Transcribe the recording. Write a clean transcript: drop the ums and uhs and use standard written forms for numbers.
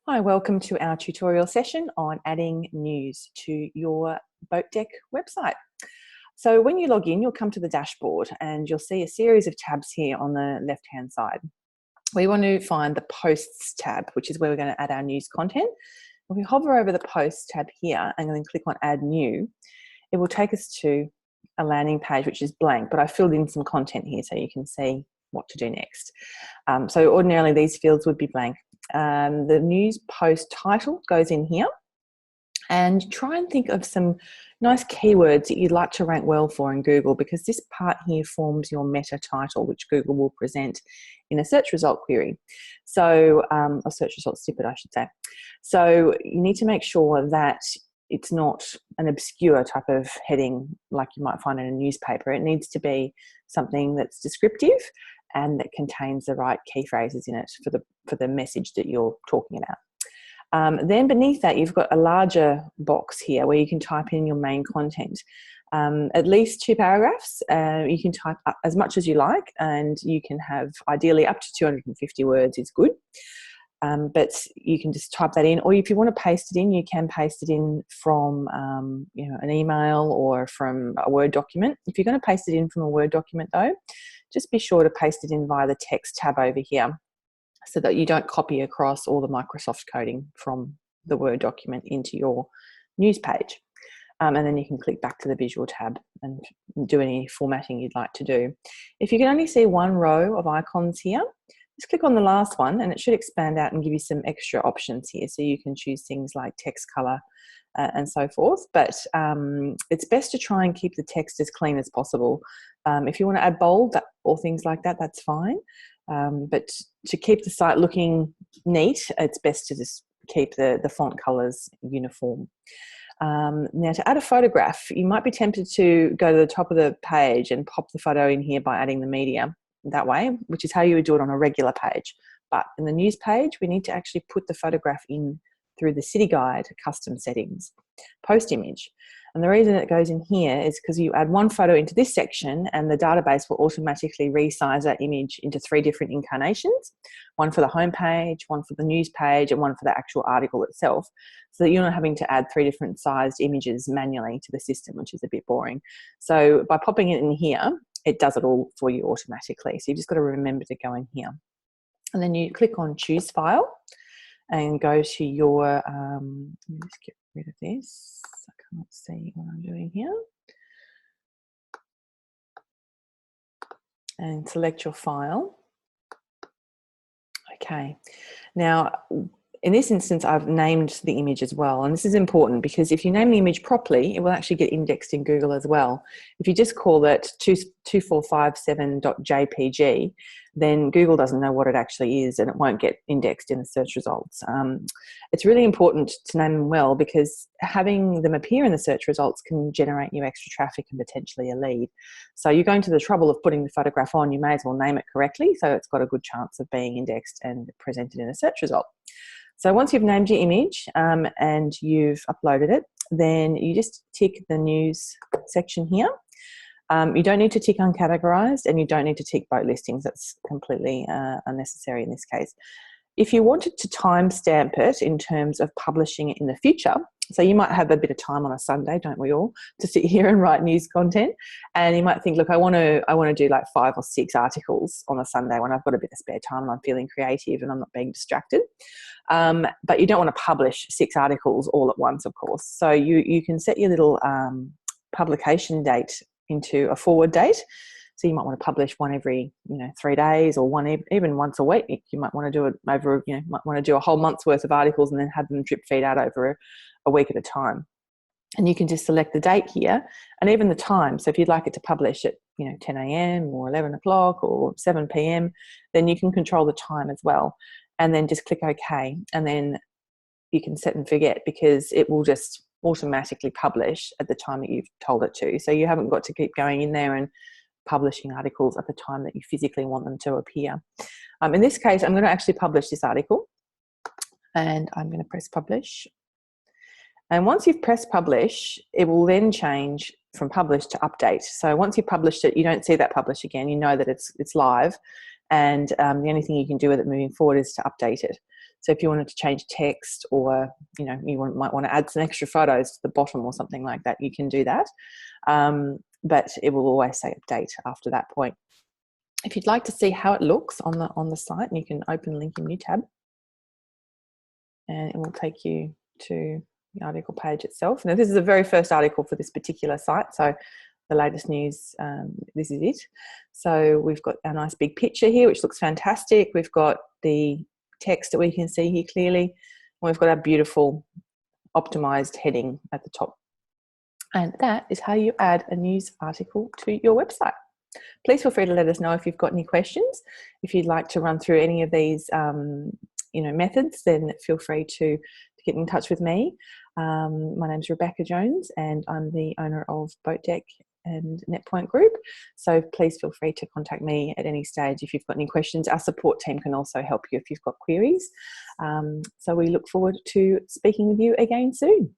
Hi, welcome to our tutorial session on adding news to your BoatDeck website. So when you log in, you'll come to the dashboard and you'll see a series of tabs here on the left-hand side. We want to find the Posts tab, which is where we're going to add our news content. If we hover over the Posts tab here and then click on Add New, it will take us to a landing page which is blank, but I filled in some content here so you can see what to do next. So ordinarily these fields would be blank. The news post title goes in here, and try and think of some nice keywords that you'd like to rank well for in Google, because this part here forms your meta title, which Google will present in a search result query. So, a search result snippet, I should say. So you need to make sure that it's not an obscure type of heading like you might find in a newspaper. It needs to be something that's descriptive and that contains the right key phrases in it for the message that you're talking about. Then beneath that, you've got a larger box here where you can type in your main content. At least 2 paragraphs. You can type up as much as you like, and you can have ideally up to 250 words is good. But you can just type that in, or if you want to paste it in, you can paste it in from an email or from a Word document. If you're going to paste it in from a Word document though, just be sure to paste it in via the text tab over here so that you don't copy across all the Microsoft coding from the Word document into your news page. And then you can click back to the visual tab and do any formatting you'd like to do. If you can only see one row of icons here, just click on the last one and it should expand out and give you some extra options here. So you can choose things like text color and so forth. But it's best to try and keep the text as clean as possible. If you want to add bold or things like that, that's fine. But to keep the site looking neat, it's best to just keep the font colors uniform. Now, to add a photograph, you might be tempted to go to the top of the page and pop the photo in here by adding the media that way, which is how you would do it on a regular page. But in the news page, we need to actually put the photograph in through the City Guide custom settings, post image. And the reason it goes in here is because you add one photo into this section and the database will automatically resize that image into 3 different incarnations, one for the home page, one for the news page, and one for the actual article itself, so that you're not having to add 3 different sized images manually to the system, which is a bit boring. So by popping it in here, it does it all for you automatically. So you've just got to remember to go in here. And then you click on Choose File and go to your, let me just get rid of this. I can't see what I'm doing here. And select your file. Okay. Now, in this instance, I've named the image as well. And this is important because if you name the image properly, it will actually get indexed in Google as well. If you just call it 2457.jpg, then Google doesn't know what it actually is and it won't get indexed in the search results. It's really important to name them well because having them appear in the search results can generate you extra traffic and potentially a lead. So you're going to the trouble of putting the photograph on, you may as well name it correctly so it's got a good chance of being indexed and presented in a search result. So once you've named your image and you've uploaded it, then you just tick the news section here. You don't need to tick uncategorized and you don't need to tick boat listings. That's completely unnecessary in this case. If you wanted to timestamp it in terms of publishing it in the future, so you might have a bit of time on a Sunday, don't we all, to sit here and write news content, and you might think, look, I want to do like 5 or 6 articles on a Sunday when I've got a bit of spare time and I'm feeling creative and I'm not being distracted. But you don't want to publish 6 articles all at once, of course. So you can set your little publication date into a forward date. So you might want to publish one every 3 days or one even once a week. You might want to do it over, might want to do a whole month's worth of articles and then have them drip feed out over a week at a time. And you can just select the date here and even the time. So if you'd like it to publish at 10 a.m. or 11 o'clock or 7 p.m, then you can control the time as well. And then just click OK. And then you can set and forget because it will just automatically publish at the time that you've told it to. So you haven't got to keep going in there and publishing articles at the time that you physically want them to appear. In this case, I'm going to actually publish this article and I'm going to press publish. And once you've pressed publish, it will then change from publish to update. So once you've published it, you don't see that publish again. You know that it's live, and the only thing you can do with it moving forward is to update it. So if you wanted to change text, or might want to add some extra photos to the bottom or something like that, you can do that. But it will always say update after that point. If you'd like to see how it looks on the site, you can open link in new tab, and it will take you to the article page itself. Now, this is the very first article for this particular site, so the latest news, this is it. So we've got a nice big picture here, which looks fantastic. We've got the text that we can see here clearly, and we've got our beautiful optimized heading at the top. And that is how you add a news article to your website. Please feel free to let us know if you've got any questions. If you'd like to run through any of these methods, then feel free to get in touch with me. My name's Rebecca Jones, and I'm the owner of BoatDeck and Netpoint Group. So please feel free to contact me at any stage if you've got any questions. Our support team can also help you if you've got queries. So we look forward to speaking with you again soon.